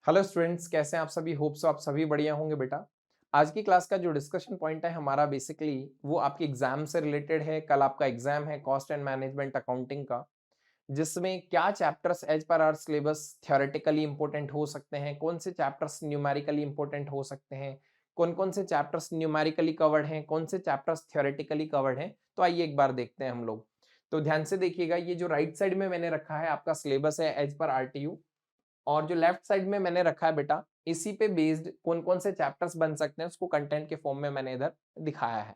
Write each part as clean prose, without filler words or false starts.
Hello students, कैसे हैं आप सभी। होप सो आप सभी बढ़िया होंगे बेटा। आज की क्लास का जो डिस्कशन पॉइंट है हमारा बेसिकली वो आपके एग्जाम से रिलेटेड है। कल आपका एग्जाम है कॉस्ट एंड मैनेजमेंट अकाउंटिंग का, जिसमें क्या chapters as per our syllabus theoretically important हो सकते हैं, कौन से चैप्टर्स न्यूमेरिकली इंपॉर्टेंट हो सकते हैं, कौन कौन से चैप्टर्स न्यूमेरिकली कवर्ड हैं, कौन से चैप्टर्स थ्योरेटिकली कवर्ड हैं। तो आइए एक बार देखते हैं हम लोग। तो ध्यान से देखिएगा, ये जो राइट साइड में मैंने रखा है आपका सिलेबस है एज पर आरटीयू, और जो लेफ्ट साइड में मैंने रखा है बेटा, इसी पे बेस्ड कौन कौन से चैप्टर्स बन सकते हैं उसको कंटेंट के फॉर्म में मैंने इधर दिखाया है।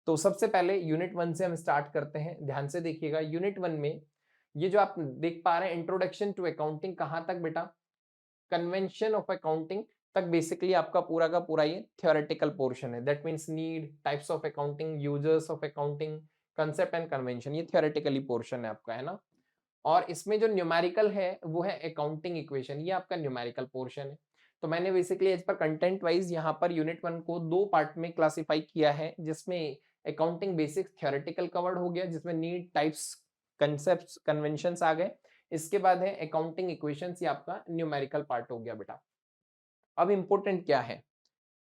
तो सबसे पहले यूनिट 1 से हम स्टार्ट करते हैं। ध्यान से देखिएगा, यूनिट 1 में ये जो आप देख पा रहे हैं इंट्रोडक्शन टू अकाउंटिंग, कहाँ तक बेटा, कन्वेंशन ऑफ अकाउंटिंग तक बेसिकली आपका पूरा का पूरा ये थ्योरेटिकल पोर्शन है। That means need, types of accounting, users of accounting, concept and convention, ये थ्योरेटिकली पोर्शन है आपका, है ना। और इसमें जो न्यूमेरिकल है वो है अकाउंटिंग इक्वेशन, ये आपका न्यूमेरिकल पोर्शन है। तो मैंने basically as per content wise यहाँ पर यूनिट 1 को दो पार्ट में क्लासिफाई किया है, जिसमें अकाउंटिंग बेसिक्स थ्योरेटिकल कवर्ड हो गया, जिसमें नीड, टाइप्स, कंसेप्ट्स, कन्वेंशंस आ गए। इसके बाद है अकाउंटिंग इक्वेशंस, ये आपका न्यूमेरिकल पार्ट हो गया बेटा। अब इंपॉर्टेंट क्या है,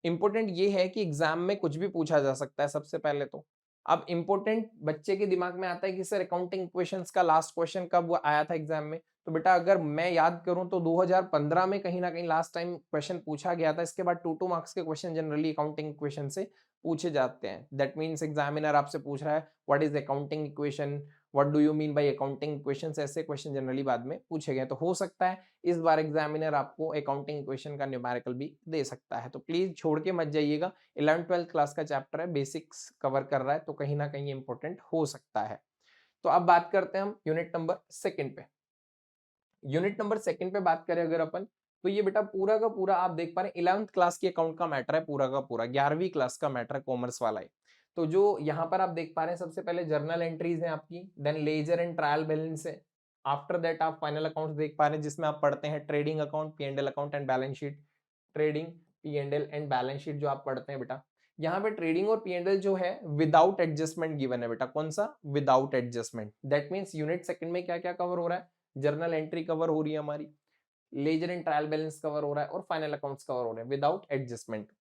इंपॉर्टेंट ये है कि एग्जाम में कुछ भी पूछा जा सकता है सबसे पहले तो। अब इंपॉर्टेंट बच्चे के दिमाग में आता है कि सर अकाउंटिंग इक्वेशंस का लास्ट क्वेश्चन कब आया था एग्जाम में। तो बेटा अगर मैं याद करूं तो 2015 में कहीं ना कहीं लास्ट टाइम क्वेश्चन पूछा गया था। इसके बाद 2 मार्क्स के क्वेश्चन जनरली अकाउंटिंग इक्वेशन से पूछे जाते हैं। दैट मीन्स एग्जामिनर आपसे पूछ रहा है what is accounting equation, what do you mean by accounting equations, ऐसे क्वेश्चन जनरली बाद में पूछे गए। तो हो सकता है इस बार एग्जामिनर आपको अकाउंटिंग इक्वेशन का न्यूमेरिकल भी दे सकता है। तो प्लीज छोड़ के मत जाइएगा, 11th-12th क्लास का चैप्टर है, बेसिक्स कवर कर रहा है, तो कहीं ना कहीं इंपॉर्टेंट हो सकता है। तो अब बात करते हैं हम यूनिट नंबर सेकंड पे। यूनिट नंबर सेकंड पे बात करें अगर अपन, तो ये बेटा पूरा का पूरा आप देख पा रहे हैं 11th क्लास की अकाउंट का मैटर है, पूरा का पूरा 11वीं क्लास का मैटर है, कॉमर्स वाला है। तो जो यहाँ पर आप देख पा रहे हैं, सबसे पहले जर्नल एंट्रीज हैं आपकी, then ledger and trial balance है। आफ्टर दैट आप फाइनल अकाउंट्स देख पा रहे हैं, जिसमें आप पढ़ते हैं trading account, P and L account and balance sheet. Trading, P and L and balance sheet जो आप पढ़ते हैं बेटा, यहाँ पे ट्रेडिंग और पी एंड एल जो है विदाउट एडजस्टमेंट गिवन है बेटा। कौन सा? Without adjustment. That means unit second में क्या क्या कवर हो रहा है, जर्नल एंट्री कवर हो रही है हमारी, ledger and trial balance cover हो रहा है, और फाइनल अकाउंट्स कवर हो रहे हैं विदाउट एडजस्टमेंट।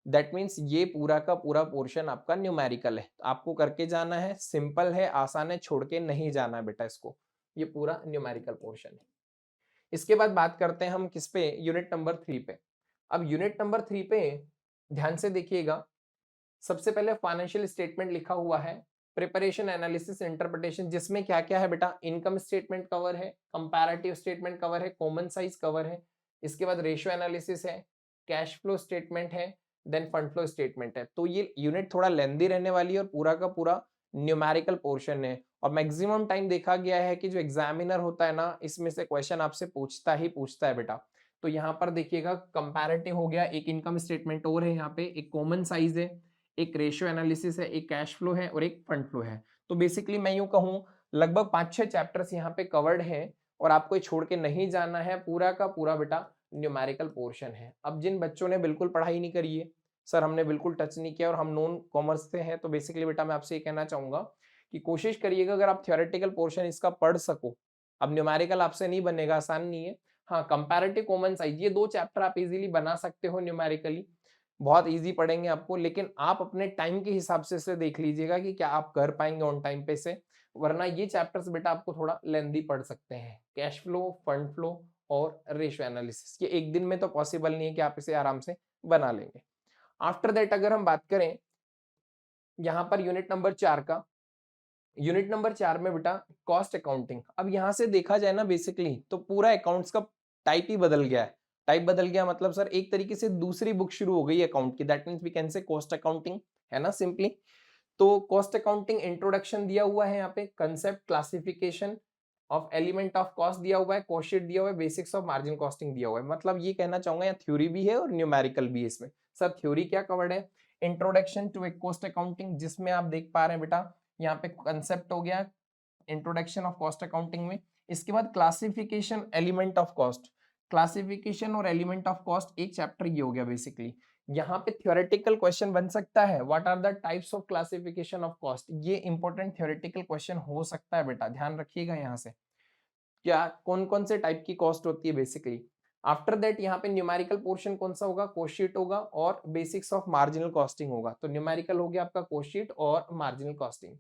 दैट मीन्स ये पूरा का पूरा पोर्शन आपका न्यूमेरिकल है, आपको करके जाना है, सिंपल है, आसान है, छोड़ के नहीं जाना है बेटा इसको। ये पूरा न्यूमेरिकल पोर्शन है। इसके बाद बात करते हैं हम किस पे, यूनिट नंबर 3 पे। अब यूनिट नंबर 3 पे ध्यान से देखिएगा, सबसे पहले फाइनेंशियल स्टेटमेंट लिखा हुआ है, प्रिपरेशन, एनालिसिस, इंटरप्रिटेशन, जिसमें क्या क्या है बेटा, इनकम स्टेटमेंट कवर है, कंपैरेटिव स्टेटमेंट कवर है, कॉमन साइज कवर है। इसके बाद रेशियो एनालिसिस है, कैश फ्लो स्टेटमेंट है, देन फंड फ्लो स्टेटमेंट है। तो ये यूनिट थोड़ा लेंदी रहने वाली है और पूरा का पूरा न्यूमेरिकल पोर्शन है। और मैक्सिमम टाइम देखा गया है कि जो एग्जामिनर होता है ना, इसमें से क्वेश्चन आपसे पूछता ही पूछता है बेटा। तो यहाँ पर देखिएगा, कंपैरेटिव हो गया, एक इनकम स्टेटमेंट और है यहाँ पे, एक कॉमन साइज है, एक रेशियो एनालिसिस है, एक कैश फ्लो है और एक फंड फ्लो है। तो बेसिकली मैं यूं कहूं लगभग 5-6 चैप्टर्स यहाँ पे कवर्ड हैं, और आपको छोड़ के नहीं जाना है, पूरा का पूरा बेटा न्यूमेरिकल पोर्शन है। अब जिन बच्चों ने बिल्कुल पढ़ाई नहीं करी है, सर हमने बिल्कुल टच नहीं किया और हम नॉन कॉमर्स से हैं, तो बेसिकली बेटा मैं आपसे ये कहना चाहूंगा कि कोशिश करिएगा अगर आप थ्योरेटिकल पोर्शन इसका पढ़ सको। अब न्यूमेरिकल आपसे नहीं बनेगा, आसान नहीं है। हाँ, कंपैरेटिव, कॉमन साइज, ये दो चैप्टर आप इजीली बना सकते हो न्यूमेरिकली, बहुत इजी पढ़ेंगे आपको। लेकिन आप अपने टाइम के हिसाब से इसे देख लीजिएगा कि क्या आप कर पाएंगे ऑन टाइम पे से, वरना ये चैप्टर्स बेटा आपको थोड़ा लेंदी पड़ सकते हैं। कैश फ्लो, फंड फ्लो और रेशियो एनालिसिस, ये एक दिन में तो पॉसिबल नहीं है कि आप इसे आराम से बना लेंगे। आफ्टर दैट अगर हम बात करें यहाँ पर यूनिट नंबर 4 का, यूनिट नंबर 4 में बेटा कॉस्ट अकाउंटिंग। अब यहां से देखा जाए ना बेसिकली तो पूरा अकाउंट्स का टाइप ही बदल गया है। टाइप बदल गया मतलब सर एक तरीके से दूसरी बुक शुरू हो गई है अकाउंट की, that means we can say cost accounting, है ना सिंपली। तो कॉस्ट अकाउंटिंग इंट्रोडक्शन दिया हुआ है यहाँ पे, concept, classification of element of cost दिया हुआ है, कॉस्ट शीट दिया हुआ है, बेसिक्स ऑफ मार्जिन कॉस्टिंग दिया हुआ है। मतलब ये कहना चाहूंगा यहाँ थ्योरी भी है और न्यूमेरिकल भी है इसमें। सर थ्योरी क्या कवर्ड है, introduction to a cost accounting, जिसमें आप देख पा रहे हैं बेटा यहाँ पे कंसेप्ट हो गया इंट्रोडक्शन ऑफ कॉस्ट अकाउंटिंग में। इसके बाद classification, element of cost, classification और एलिमेंट ऑफ कॉस्ट एक चैप्टर ये हो गया बेसिकली। यहाँ पे थ्योरेटिकल क्वेश्चन बन सकता है, what are the types of classification of cost, ये इंपॉर्टेंट थ्योरेटिकल क्वेश्चन हो सकता है बेटा, ध्यान रखिएगा यहाँ से। क्या कौन कौन से टाइप की कॉस्ट होती है बेसिकली। आफ्टर दैट यहाँ पे न्यूमेरिकल पोर्शन कौन सा होगा, कोस्ट शीट होगा और बेसिक्स ऑफ मार्जिनल कॉस्टिंग होगा। तो न्यूमेरिकल हो गया आपका कोस्ट शीट और मार्जिनल कॉस्टिंग।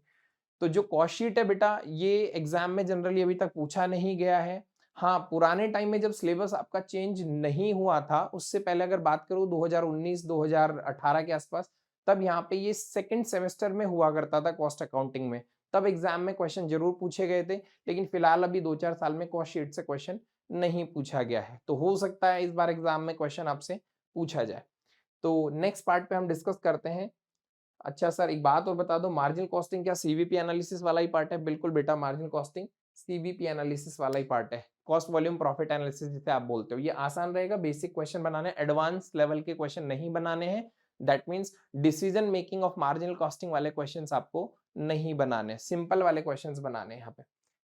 तो जो कॉस्ट शीट है बेटा, ये एग्जाम में जनरली अभी तक पूछा नहीं गया है। हाँ, पुराने टाइम में जब सिलेबस आपका चेंज नहीं हुआ था, उससे पहले अगर बात करूं 2019-2018 के आसपास, तब यहाँ पे ये सेकंड सेमेस्टर में हुआ करता था कॉस्ट अकाउंटिंग में। तब एग्जाम में क्वेश्चन जरूर पूछे गए थे, लेकिन फिलहाल अभी 2-4 साल में कॉस्ट शीट से क्वेश्चन नहीं पूछा गया है। तो हो सकता है इस बार एग्जाम में क्वेश्चन आपसे पूछा जाए। तो नेक्स्ट पार्ट पे हम डिस्कस करते हैं। अच्छा सर, एक बात और बता दो, मार्जिनल कॉस्टिंग क्या सीवीपी एनालिसिस वाला ही पार्ट है? बिल्कुल बेटा, मार्जिनल कॉस्टिंग सीवीपी एनालिसिस वाला ही पार्ट है। कॉस्ट वॉल्यूम प्रॉफिट एनालिसिस जिसे आप बोलते हो, ये आसान रहेगा। बेसिक क्वेश्चन बनाने, एडवांस लेवल के क्वेश्चन नहीं बनाने हैं। That means decision making of marginal costing वाले क्वेश्चंस आपको नहीं बनाने, सिंपल वाले क्वेश्चंस बनाने हैं यहाँ पे,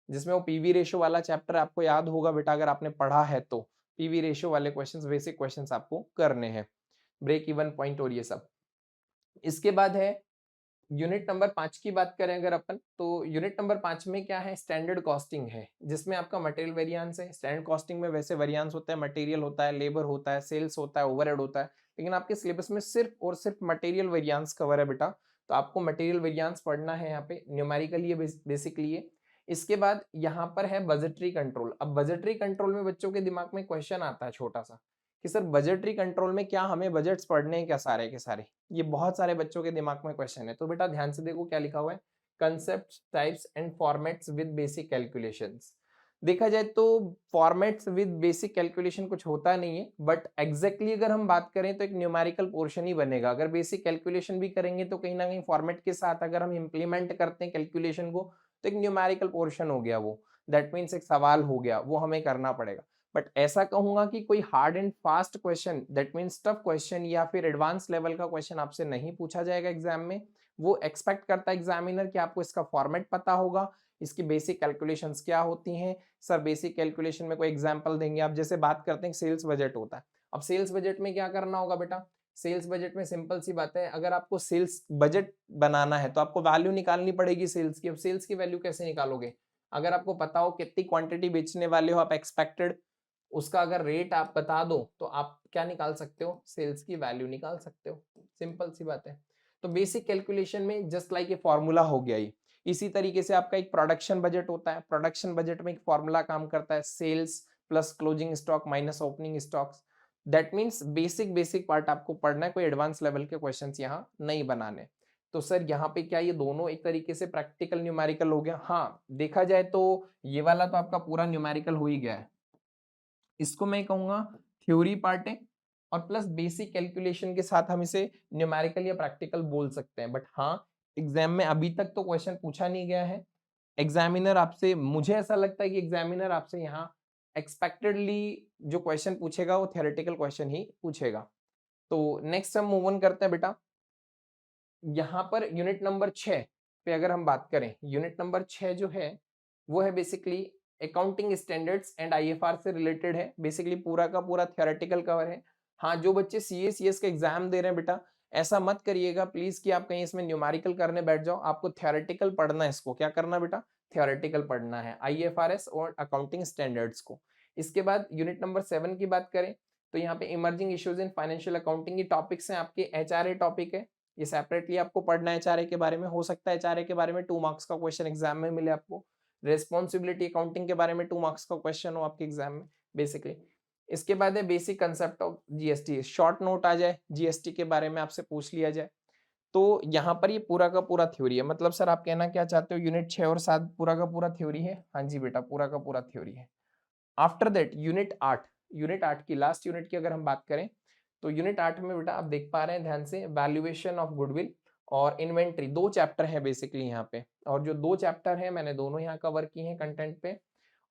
जिसमें वो पीवी रेशियो वाला चैप्टर आपको याद होगा बेटा, अगर आपने पढ़ा है तो। पीवी रेशियो वाले क्वेश्चंस, बेसिक क्वेश्चंस आपको करने हैं, ब्रेक इवन पॉइंट और ये सब। इसके बाद है यूनिट नंबर 5 की बात करें अगर अपन, तो यूनिट नंबर 5 में क्या है, स्टैंडर्ड कॉस्टिंग है, जिसमें आपका मटेरियल वेरिएंस है। स्टैंडर्ड कॉस्टिंग में वैसे वेरिएंस होता है, मटेरियल होता है, लेबर होता है, सेल्स होता है, ओवरहेड होता है, लेकिन आपके सिलेबस में सिर्फ और सिर्फ मटेरियल वेरिएंस कवर है बेटा। तो आपको मटेरियल वेरिएंस पढ़ना है यहाँ पे, न्यूमेरिकली बेसिकली ये। इसके बाद यहाँ पर है बजटरी कंट्रोल। अब बजटरी कंट्रोल में बच्चों के दिमाग में क्वेश्चन आता है छोटा सा, कि सर बजटरी कंट्रोल में क्या हमें बजट्स पढ़ने हैं क्या सारे के सारे? ये बहुत सारे बच्चों के दिमाग में क्वेश्चन है। तो बेटा ध्यान से देखो क्या लिखा हुआ है, concept types and formats with basic calculations. देखा जाए तो फॉर्मेट्स विद बेसिक कैलकुलेशन कुछ होता नहीं है, बट एग्जैक्टली अगर हम बात करें तो एक न्यूमेरिकल पोर्शन ही बनेगा। अगर बेसिक कैलकुलेशन भी करेंगे तो कहीं ना कहीं फॉर्मेट के साथ अगर हम इंप्लीमेंट करते हैं कैलकुलेशन को, तो एक न्यूमेरिकल पोर्शन हो गया वो। दैट मीन्स एक सवाल हो गया, वो हमें करना पड़ेगा। बट ऐसा कहूंगा कि कोई hard and fast question, that means tough question या फिर एडवांस लेवल का क्वेश्चन आपसे नहीं पूछा जाएगा एग्जाम में। वो एक्सपेक्ट करता है एग्जामिनर कि आपको इसका फॉर्मेट पता होगा, इसकी बेसिक कैलकुलेशंस क्या होती हैं। सर बेसिक कैलकुलेशन में कोई एग्जांपल देंगे आप? जैसे बात करते हैं सेल्स बजट होता है। अब सेल्स बजट में क्या करना होगा बेटा? सेल्स बजट में सिंपल सी बात है, अगर आपको सेल्स बजट बनाना है तो आपको वैल्यू निकालनी पड़ेगी सेल्स की। अब सेल्स की वैल्यू कैसे निकालोगे? अगर आपको पता हो कितनी क्वांटिटी बेचने वाले हो आप एक्सपेक्टेड, उसका अगर रेट आप बता दो तो आप क्या निकाल सकते हो? सेल्स की वैल्यू निकाल सकते हो। सिंपल सी बात है। तो बेसिक कैलकुलेशन में जस्ट लाइक ए फॉर्मूला हो गया ही। इसी तरीके से आपका एक प्रोडक्शन बजट होता है। प्रोडक्शन बजट में एक फॉर्मूला काम करता है, sales plus closing stock minus opening stocks. That means basic basic part आपको पढ़ना है, कोई एडवांस लेवल के क्वेश्चंस यहाँ नहीं बनाने। तो सर यहाँ पे क्या ये दोनों एक तरीके से प्रैक्टिकल न्यूमेरिकल हो गया? हाँ, देखा जाए तो ये वाला तो आपका पूरा न्यूमेरिकल हो ही गया है। इसको मैं कहूंगा थ्योरी पार्ट है, और प्लस बेसिक कैलकुलेशन के साथ हम इसे न्यूमेरिकल या प्रैक्टिकल बोल सकते हैं। बट हाँ, एग्जाम में अभी तक तो क्वेश्चन पूछा नहीं गया है। एग्जामिनर आपसे, मुझे ऐसा लगता है कि एग्जामिनर आपसे यहाँ एक्सपेक्टेडली जो क्वेश्चन पूछेगा वो थ्योरेटिकल क्वेश्चन ही पूछेगा। तो नेक्स्ट हम मूव ऑन करते हैं बेटा। यहाँ पर यूनिट नंबर 6 पे अगर हम बात करें, यूनिट नंबर 6 जो है वो है basically accounting standards and IFR से रिलेटेड है। बेसिकली पूरा का पूरा थ्योरेटिकल कवर है। हाँ, जो बच्चे सीए सीएस का एग्जाम दे रहे हैं बेटा, ऐसा मत करिएगा प्लीज कि आप कहीं इसमें न्यूमेरिकल करने बैठ जाओ। आपको थ्योरेटिकल पढ़ना है, इसको क्या करना बेटा? थ्योरेटिकल पढ़ना है आईएफआरएस और अकाउंटिंग स्टैंडर्ड्स को। इसके बाद यूनिट नंबर 7 की बात करें तो यहाँ पे emerging issues in financial accounting की टॉपिक्स हैं आपके। एचआरए टॉपिक है, ये सेपरेटली आपको पढ़ना है। एचआरए के बारे में हो सकता है एचआरए के बारे में 2 मार्क्स का क्वेश्चन एग्जाम में मिले आपको। रेस्पॉन्सिबिलिटी अकाउंटिंग के बारे में 2 मार्क्स का क्वेश्चन हो आपके एग्जाम में बेसिकली। इसके बाद है basic concept of GST, short note आ जाए जीएसटी के बारे में आपसे पूछ लिया जाए। तो यहाँ पर ये पूरा का पूरा थ्योरी है। मतलब सर आप कहना क्या चाहते हो, यूनिट 6 और 7 पूरा का पूरा थ्योरी है? हाँ जी बेटा, पूरा का पूरा थ्योरी है। आफ्टर दैट यूनिट 8, यूनिट 8 की लास्ट यूनिट की अगर हम बात करें तो यूनिट 8 में बेटा आप देख पा रहे हैं ध्यान से, वैल्यूएशन ऑफ गुडविल और इन्वेंट्री, 2 चैप्टर है बेसिकली यहाँ पे। और जो 2 चैप्टर है मैंने दोनों यहाँ कवर किए हैं कंटेंट पे।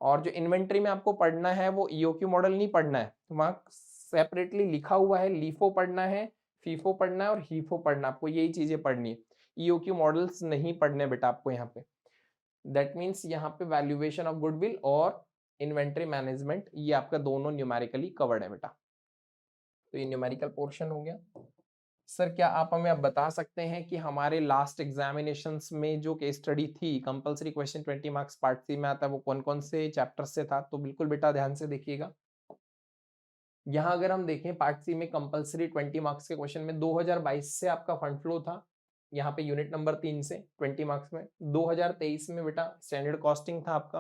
और जो इन्वेंट्री में आपको पढ़ना है वो ईओक्यू मॉडल नहीं पढ़ना है, वहाँ सेपरेटली लिखा हुआ है लीफो पढ़ना है, फीफो पढ़ना है और हीफो पढ़ना है। आपको यही चीजें पढ़नी है, ईओक्यू मॉडल्स नहीं पढ़ने बेटा आपको यहाँ पे। दैट मीन्स यहाँ पे वैल्यूएशन ऑफ गुडविल और इन्वेंट्री मैनेजमेंट, ये आपका दोनों न्यूमेरिकली कवर्ड है बेटा। तो ये न्यूमेरिकल पोर्शन हो गया। सर क्या आप हमें अब बता सकते हैं कि हमारे लास्ट एग्जामिनेशंस में जो केस स्टडी थी, compulsory question 20 marks part C में आता है, वो कौन कौन से चैप्टर से था? तो बिल्कुल बेटा ध्यान से देखिएगा। यहाँ अगर हम देखें पार्ट सी में कंपल्सरी 20 मार्क्स के क्वेश्चन में 2022 से आपका फंड फ्लो था, यहाँ पे यूनिट नंबर 3 से 20 मार्क्स में। 2023 में बेटा स्टैंडर्ड कॉस्टिंग था आपका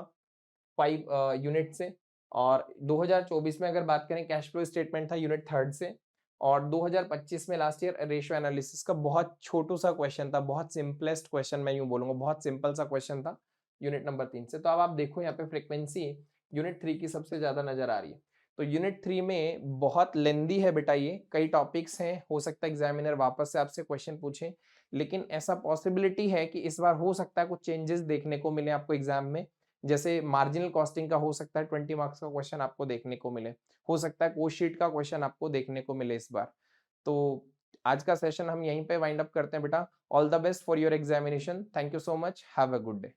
5 यूनिट से, और 2024 में अगर बात करें कैश फ्लो स्टेटमेंट था यूनिट 3 से, और 2025 में लास्ट ईयर रेशियो एनालिसिस का बहुत छोटू सा क्वेश्चन था, बहुत सिंपलेस्ट क्वेश्चन मैं यूं बोलूंगा, बहुत सिंपल सा क्वेश्चन था यूनिट नंबर 3 से। तो अब आप देखो यहाँ पे फ्रीक्वेंसी यूनिट 3 की सबसे ज्यादा नजर आ रही है। तो यूनिट 3 में बहुत लेंदी है बेटा, ये कई टॉपिक्स हैं, हो सकता है एग्जामिनर वापस से आपसे क्वेश्चन पूछे, लेकिन ऐसा पॉसिबिलिटी है कि इस बार हो सकता है कुछ चेंजेस देखने को मिले आपको एग्जाम में। जैसे मार्जिनल कॉस्टिंग का हो सकता है 20 मार्क्स का क्वेश्चन आपको देखने को मिले, हो सकता है कोस्ट शीट का क्वेश्चन आपको देखने को मिले इस बार। तो आज का सेशन हम यहीं पे वाइंड अप करते हैं बेटा। All the best for your examination. Thank you so much, have a good day.